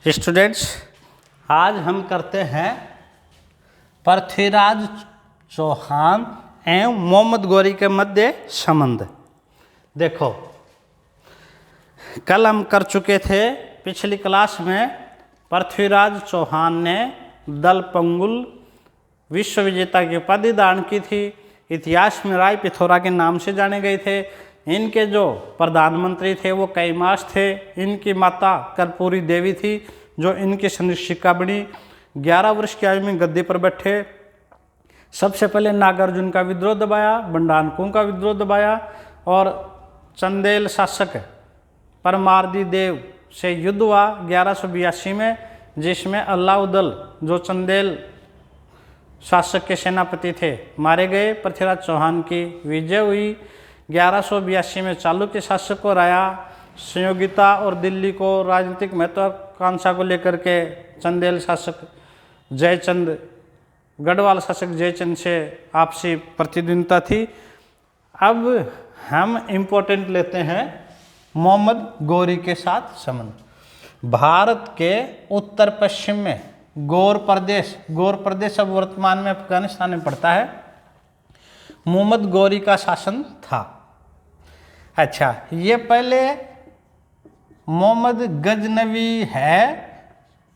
Students, आज हम करते हैं पृथ्वीराज चौहान एवं मोहम्मद गौरी के मध्य संबंध। देखो, कल हम कर चुके थे पिछली क्लास में पृथ्वीराज चौहान ने दलपंगुल विश्व विजेता की उपाधि धारण की थी। इतिहास में राय पिथौरा के नाम से जाने गए थे। इनके जो प्रधानमंत्री थे वो कैमास थे। इनकी माता कर्पूरी देवी थी जो इनकी संरक्षिका बनी। 11 वर्ष की आयु में गद्दी पर बैठे। सबसे पहले नागार्जुन का विद्रोह दबाया, बंडानकों का विद्रोह दबाया और चंदेल शासक परमार्दी देव से युद्ध हुआ 1182 में, जिसमें अल्लाउद्दल जो चंदेल शासक के सेनापति थे मारे गए। पृथ्वीराज चौहान की विजय हुई। 1182 में चालुक्य शासक को हराया। संयोगिता और दिल्ली को राजनीतिक महत्वाकांक्षा को लेकर के चंदेल शासक जयचंद, गढ़वाल शासक जयचंद से आपसी प्रतिद्वंदिता थी। अब हम इम्पोर्टेंट लेते हैं मोहम्मद गौरी के साथ संबंध। भारत के उत्तर पश्चिम में गौर प्रदेश अब वर्तमान में अफगानिस्तान में पड़ता है, मोहम्मद गौरी का शासन था। अच्छा, ये पहले मोहम्मद गजनवी है,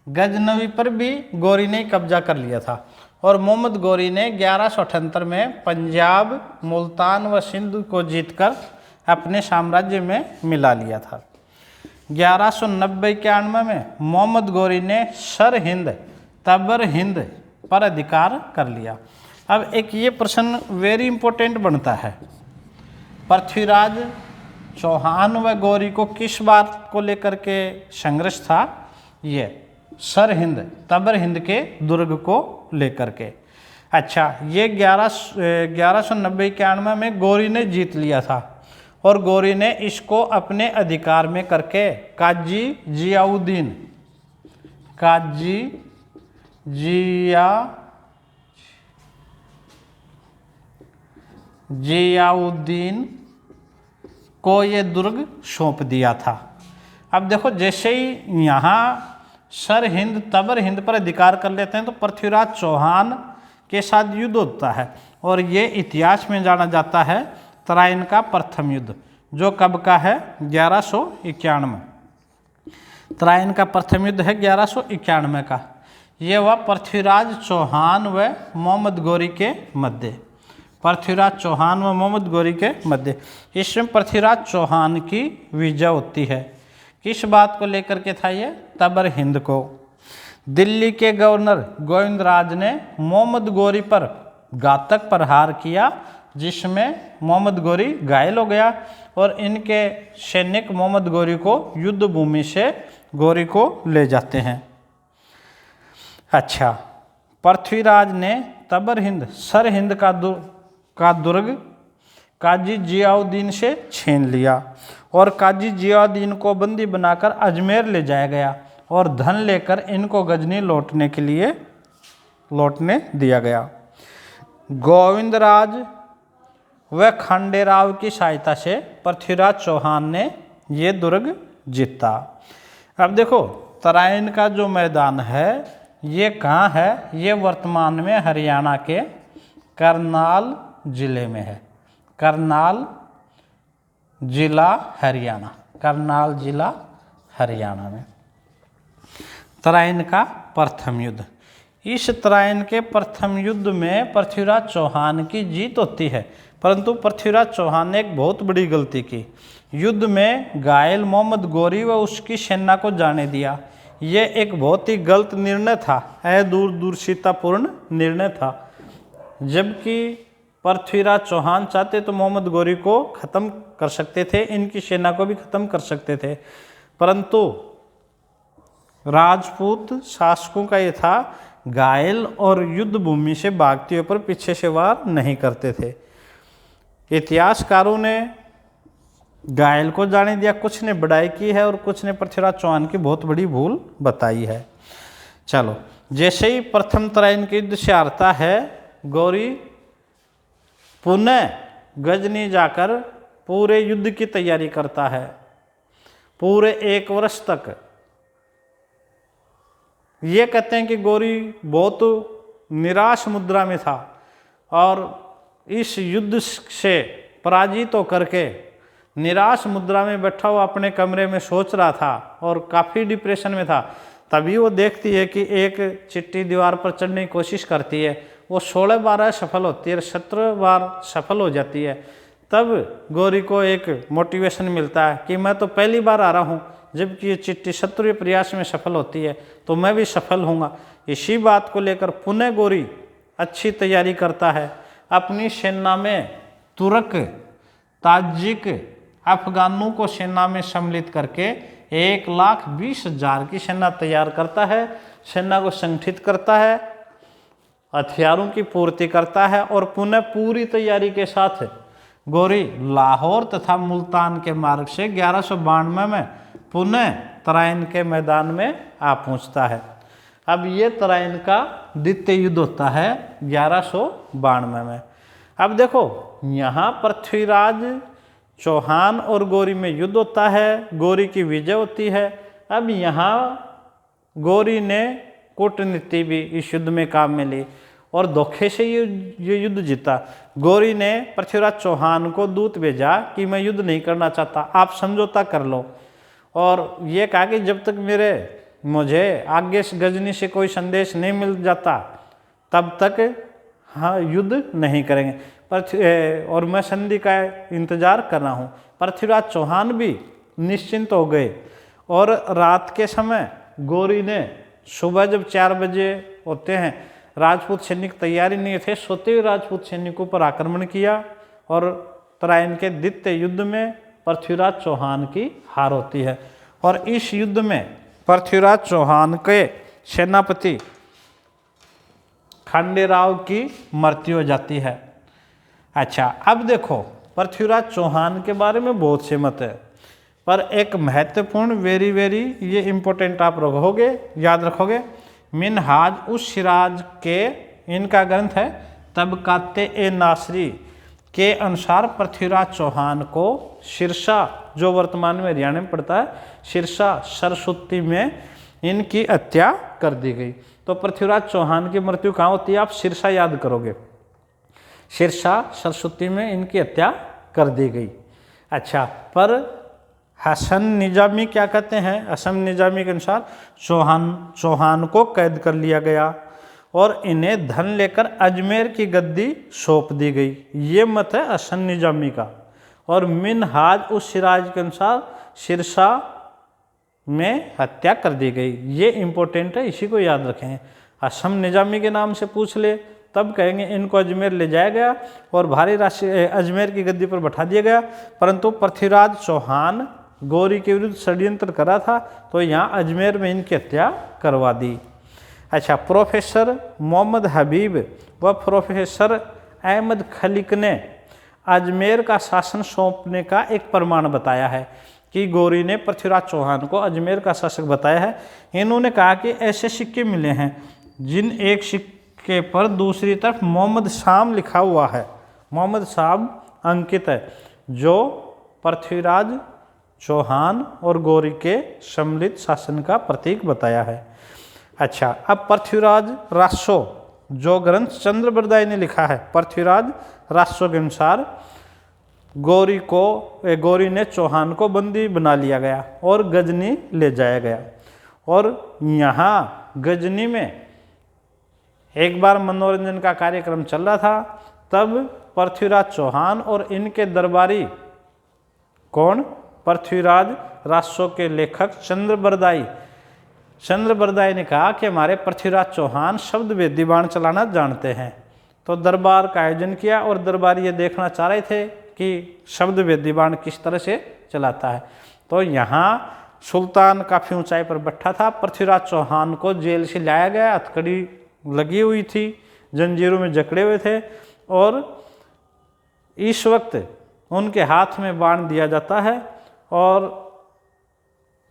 गजनवी पर भी गौरी ने कब्जा कर लिया था और मोहम्मद गौरी ने 1178 में पंजाब, मुल्तान व सिंध को जीतकर अपने साम्राज्य में मिला लिया था। 1190-91 में मोहम्मद गौरी ने सरहिंद, तबर हिंद पर अधिकार कर लिया। अब एक ये प्रश्न वेरी इंपॉर्टेंट बनता है, पृथ्वीराज चौहान व गौरी को किस बात को लेकर के संघर्ष था? ये सरहिंद, तबर हिंद के दुर्ग को लेकर के। अच्छा, ये 1190-91 में गौरी ने जीत लिया था और गौरी ने इसको अपने अधिकार में करके काजी जियाउद्दीन को ये दुर्ग सौंप दिया था। अब देखो, जैसे ही यहाँ सरहिंद, तबर हिंद पर अधिकार कर लेते हैं तो पृथ्वीराज चौहान के साथ युद्ध होता है और ये इतिहास में जाना जाता है तराइन का प्रथम युद्ध, जो कब का है? 1191। तराइन का प्रथम युद्ध है 1191 का। ये हुआ पृथ्वीराज चौहान व मोहम्मद गौरी के मध्य। पृथ्वीराज चौहान व मोहम्मद गौरी के मध्य इसमें पृथ्वीराज चौहान की विजय होती है। किस बात को लेकर के था ये? तबर हिंद को। दिल्ली के गवर्नर गोविंदराज ने मोहम्मद गौरी पर घातक प्रहार किया, जिसमें मोहम्मद गौरी घायल हो गया और इनके सैनिक मोहम्मद गौरी को युद्ध भूमि से गौरी को ले जाते हैं। अच्छा, पृथ्वीराज ने तबर हिंद, सरहिंद का दुर्ग काजी जियाउद्दीन से छीन लिया और काजी जियाउद्दीन को बंदी बनाकर अजमेर ले जाया गया और धन लेकर इनको गजनी लौटने दिया गया। गोविंदराज व खंडेराव की सहायता से पृथ्वीराज चौहान ने ये दुर्ग जीता। अब देखो, तराइन का जो मैदान है ये कहाँ है? ये वर्तमान में हरियाणा के करनाल जिले में है। करनाल जिला हरियाणा में। तराइन का प्रथम युद्ध। इस तराइन के प्रथम युद्ध में पृथ्वीराज चौहान की जीत होती है, परंतु पृथ्वीराज चौहान ने एक बहुत बड़ी गलती की। युद्ध में घायल मोहम्मद गौरी व उसकी सेना को जाने दिया। ये एक बहुत ही गलत निर्णय था, दूरदर्शितापूर्ण निर्णय था। जबकि पृथ्वीराज चौहान चाहते तो मोहम्मद गौरी को ख़त्म कर सकते थे, इनकी सेना को भी ख़त्म कर सकते थे, परंतु राजपूत शासकों का ये था, घायल और युद्ध भूमि से भागते पर पीछे से वार नहीं करते थे। इतिहासकारों ने घायल को जाने दिया, कुछ ने बड़ाई की है और कुछ ने पृथ्वीराज चौहान की बहुत बड़ी भूल बताई है। चलो, जैसे ही प्रथम तराइन के युद्ध से हारता है, गौरी पुनः गजनी जाकर पूरे युद्ध की तैयारी करता है। पूरे 1 वर्ष तक ये कहते हैं कि गौरी बहुत निराश मुद्रा में था और इस युद्ध से पराजित होकर के निराश मुद्रा में बैठा हुआ अपने कमरे में सोच रहा था और काफ़ी डिप्रेशन में था। तभी वो देखती है कि एक चिट्ठी दीवार पर चढ़ने की कोशिश करती है, वो 16 बार सफल होती है, 17 बार सफल हो जाती है। तब गौरी को एक मोटिवेशन मिलता है कि मैं तो पहली बार आ रहा हूँ, जबकि ये चिट्ठी 17वें प्रयास में सफल होती है तो मैं भी सफल होऊंगा। इसी बात को लेकर पुनः गौरी अच्छी तैयारी करता है। अपनी सेना में तुर्क, ताजिक, अफगानों को सेना में सम्मिलित करके 1,20,000 की सेना तैयार करता है। सेना को संगठित करता है, हथियारों की पूर्ति करता है और पुनः पूरी तैयारी के साथ गौरी लाहौर तथा मुल्तान के मार्ग से 1192 में पुनः तराइन के मैदान में आ पहुंचता है। अब ये तराइन का द्वितीय युद्ध होता है 1192 में। अब देखो यहाँ पृथ्वीराज चौहान और गौरी में युद्ध होता है, गौरी की विजय होती है। अब यहाँ गौरी ने कूटनीति भी इस युद्ध में काम में ली और धोखे से ये युद्ध जीता। गौरी ने पृथ्वीराज चौहान को दूत भेजा कि मैं युद्ध नहीं करना चाहता, आप समझौता कर लो, और ये कहा कि जब तक मुझे आगे गजनी से कोई संदेश नहीं मिल जाता तब तक हाँ युद्ध नहीं करेंगे और मैं संधि का इंतजार कर रहा हूँ। पृथ्वीराज चौहान भी निश्चिंत हो गए और रात के समय गौरी ने सुबह जब 4 बजे होते हैं, राजपूत सैनिक तैयारी नहीं थे, सोते हुए राजपूत सैनिकों पर आक्रमण किया और तराइन के द्वितीय युद्ध में पृथ्वीराज चौहान की हार होती है। और इस युद्ध में पृथ्वीराज चौहान के सेनापति खंडेराव की मृत्यु हो जाती है। अच्छा, अब देखो पृथ्वीराज चौहान के बारे में बहुत से मत है, पर एक महत्वपूर्ण वेरी ये इम्पोर्टेंट आप रखोगे, याद रखोगे। मिनहाज उस सिराज के इनका ग्रंथ है तबकात-ए-नासरी के अनुसार पृथ्वीराज चौहान को सिरसा, जो वर्तमान में हरियाणा में पड़ता है, सिरसा सरस्वती में इनकी हत्या कर दी गई। तो पृथ्वीराज चौहान की मृत्यु कहाँ होती है, आप सिरसा याद करोगे, सिरसा सरस्वती में इनकी हत्या कर दी गई। अच्छा, पर हसन निजामी क्या कहते हैं, हसन निजामी के अनुसार चौहान को कैद कर लिया गया और इन्हें धन लेकर अजमेर की गद्दी सौंप दी गई। ये मत है हसन निजामी का। और मिनहाज उस सिराज के अनुसार सिरसा में हत्या कर दी गई। ये इम्पोर्टेंट है, इसी को याद रखें। हसन निजामी के नाम से पूछ ले तब कहेंगे इनको अजमेर ले जाया गया और भारी राशि अजमेर की गद्दी पर बैठा दिया गया, परंतु पृथ्वीराज चौहान गौरी के विरुद्ध षड्यंत्र करा था तो यहाँ अजमेर में इनकी हत्या करवा दी। अच्छा, प्रोफेसर मोहम्मद हबीब व प्रोफेसर अहमद खलीक ने अजमेर का शासन सौंपने का एक प्रमाण बताया है कि गौरी ने पृथ्वीराज चौहान को अजमेर का शासक बताया है। इन्होंने कहा कि ऐसे सिक्के मिले हैं जिन एक सिक्के पर दूसरी तरफ मोहम्मद शाम लिखा हुआ है, मोहम्मद शाम अंकित है, जो पृथ्वीराज चौहान और गौरी के सम्मिलित शासन का प्रतीक बताया है। अच्छा, अब पृथ्वीराज रासो, जो ग्रंथ चंद्रबरदाई ने लिखा है, पृथ्वीराज रासो के अनुसार गौरी ने चौहान को बंदी बना लिया गया और गजनी ले जाया गया। और यहाँ गजनी में एक बार मनोरंजन का कार्यक्रम चल रहा था, तब पृथ्वीराज चौहान और इनके दरबारी कौन, पृथ्वीराज रासो के लेखक चंद्रबरदाई ने कहा कि हमारे पृथ्वीराज चौहान शब्द वेदी बाण चलाना जानते हैं। तो दरबार का आयोजन किया और दरबारी ये देखना चाह रहे थे कि शब्द वेदी बाण किस तरह से चलाता है। तो यहाँ सुल्तान काफ़ी ऊंचाई पर बैठा था, पृथ्वीराज चौहान को जेल से लाया गया, हथकड़ी लगी हुई थी, जंजीरों में जकड़े हुए थे और इस वक्त उनके हाथ में बाण दिया जाता है। और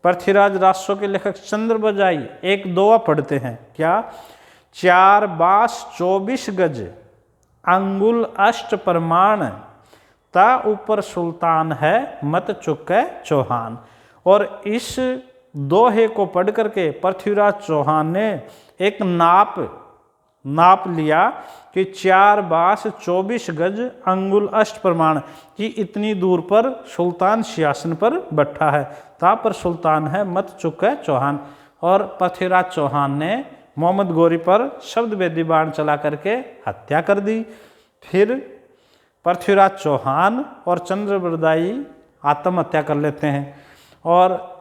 पृथ्वीराज रासो के लेखक चंद्रबरदाई एक दोहा पढ़ते हैं, क्या, 4 बांस 24 गज अंगुल अष्ट प्रमाण ता ऊपर सुल्तान है मत चुके चौहान। और इस दोहे को पढ़ करके पृथ्वीराज चौहान ने एक नाप लिया कि 4 बास 24 गज अंगुल अष्ट प्रमाण की इतनी दूर पर सुल्तान सिंहासन पर बैठा है, ता पर सुल्तान है मत चुके चौहान। और पृथ्वीराज चौहान ने मोहम्मद गोरी पर शब्द वेदी बाण चला करके हत्या कर दी। फिर पृथ्वीराज चौहान और चंद्रबरदाई आत्महत्या कर लेते हैं। और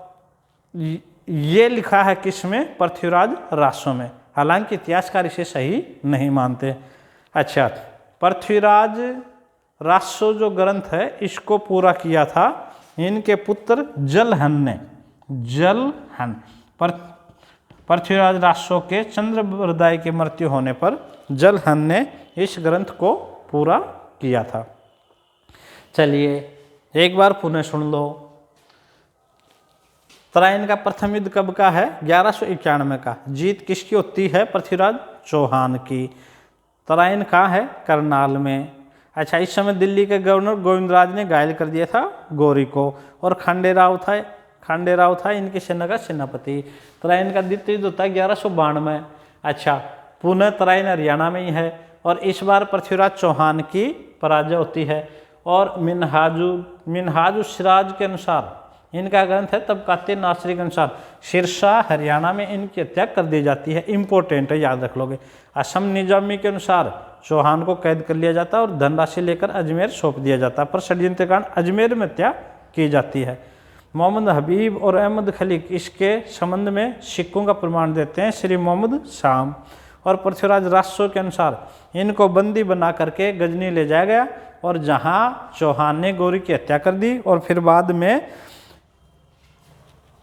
ये लिखा है किसमें? पृथ्वीराज रासो में, हालांकि इतिहासकार इसे सही नहीं मानते। अच्छा, पृथ्वीराज रासो जो ग्रंथ है इसको पूरा किया था इनके पुत्र जलहन ने। जलहन पृथ्वीराज रासो के चंद्रबरदाई की मृत्यु होने पर जलहन ने इस ग्रंथ को पूरा किया था। चलिए एक बार पुनः सुन लो। तराइन का प्रथम युद्ध कब का है? 1191 का। जीत किसकी होती है? पृथ्वीराज चौहान की। तराइन कहाँ है? करनाल में। अच्छा, इस समय दिल्ली के गवर्नर गोविंदराज ने घायल कर दिया था गौरी को, और खांडेराव था इनकी सेना का सेनापति। तराइन का द्वितीय युद्ध होता है 1192। अच्छा, पुनः तराइन हरियाणा में ही है, और इस बार पृथ्वीराज चौहान की पराजय होती है। और मिनहाजुल सिराज के अनुसार, इनका ग्रंथ है तबकाते नासरी के अनुसार, सिरसा हरियाणा में इनकी हत्या कर दी जाती है। इंपॉर्टेंट है, याद रख लोगे। असम निजामी के अनुसार चौहान को कैद कर लिया जाता है और धनराशि लेकर अजमेर सौंप दिया जाता है, पर षड्यंत्र के कारण अजमेर में हत्या की जाती है। मोहम्मद हबीब और अहमद खलीक इसके संबंध में सिक्कों का प्रमाण देते हैं, श्री मोहम्मद शाम। और पृथ्वीराज रासो के अनुसार इनको बंदी बना करके गजनी ले जाया गया, और जहाँ चौहान ने गौरी की हत्या कर दी, और फिर बाद में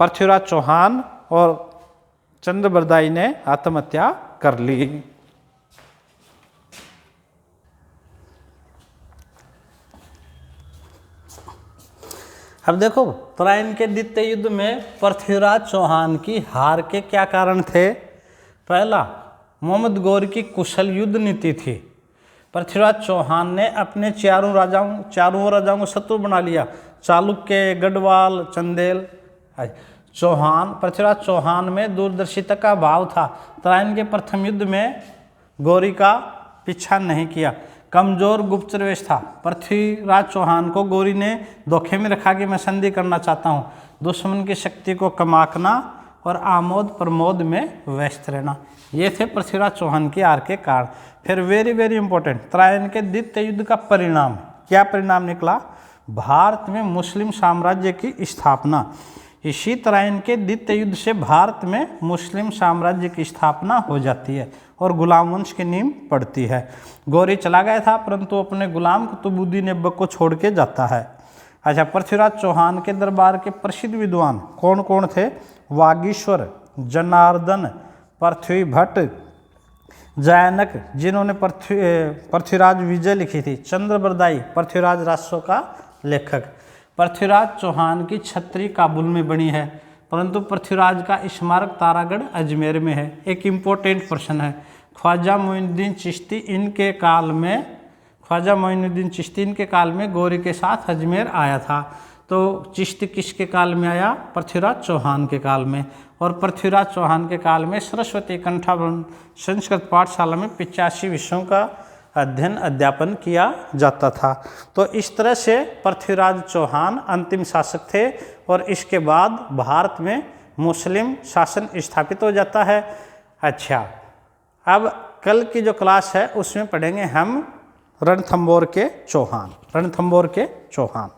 पृथ्वीराज चौहान और चंद्रबरदाई ने आत्महत्या कर ली। अब देखो, तराइन के द्वितीय युद्ध में पृथ्वीराज चौहान की हार के क्या कारण थे? पहला, मोहम्मद गौरी की कुशल युद्ध नीति थी। पृथ्वीराज चौहान ने अपने चारों राजाओं को शत्रु बना लिया, चालुक्य, गढ़वाल, चंदेल। पृथ्वीराज चौहान में दूरदर्शिता का अभाव था। तराइन के प्रथम युद्ध में गौरी का पीछा नहीं किया, कमजोर गुप्तचरवेश था। पृथ्वीराज चौहान को गौरी ने धोखे में रखा कि मैं संधि करना चाहता हूँ, दुश्मन की शक्ति को कम आंकना और आमोद प्रमोद में व्यस्त रहना। ये थे पृथ्वीराज चौहान की हार के कारण। फिर वेरी इंपॉर्टेंट, तराइन के द्वितीय युद्ध का परिणाम, क्या परिणाम निकला? भारत में मुस्लिम साम्राज्य की स्थापना। इसी तराइन के द्वितीय युद्ध से भारत में मुस्लिम साम्राज्य की स्थापना हो जाती है और गुलाम वंश की नींव पड़ती है। गौरी चला गया था, परंतु अपने गुलाम कुतुबुद्दीन ऐबक को छोड़ के जाता है। अच्छा, पृथ्वीराज चौहान के दरबार के प्रसिद्ध विद्वान कौन कौन थे? वागीश्वर, जनार्दन, पृथ्वी भट्ट, जैनक, जिन्होंने पृथ्वीराज विजय लिखी थी, चंद्रबरदाई, पृथ्वीराज रासो का लेखक। पृथ्वीराज चौहान की छत्री काबुल में बनी है, परंतु पृथ्वीराज का स्मारक तारागढ़ अजमेर में है। एक इम्पोर्टेंट प्रश्न है, ख्वाजा मोइनुद्दीन चिश्ती इनके काल में गौरी के साथ अजमेर आया था। तो चिश्ती किसके काल में आया? पृथ्वीराज चौहान के काल में। और पृथ्वीराज चौहान के काल में सरस्वती कंठाभरण संस्कृत पाठशाला में 85 विषयों का अध्यापन किया जाता था। तो इस तरह से पृथ्वीराज चौहान अंतिम शासक थे, और इसके बाद भारत में मुस्लिम शासन स्थापित हो जाता है। अच्छा, अब कल की जो क्लास है उसमें पढ़ेंगे हम रणथंभौर के चौहान।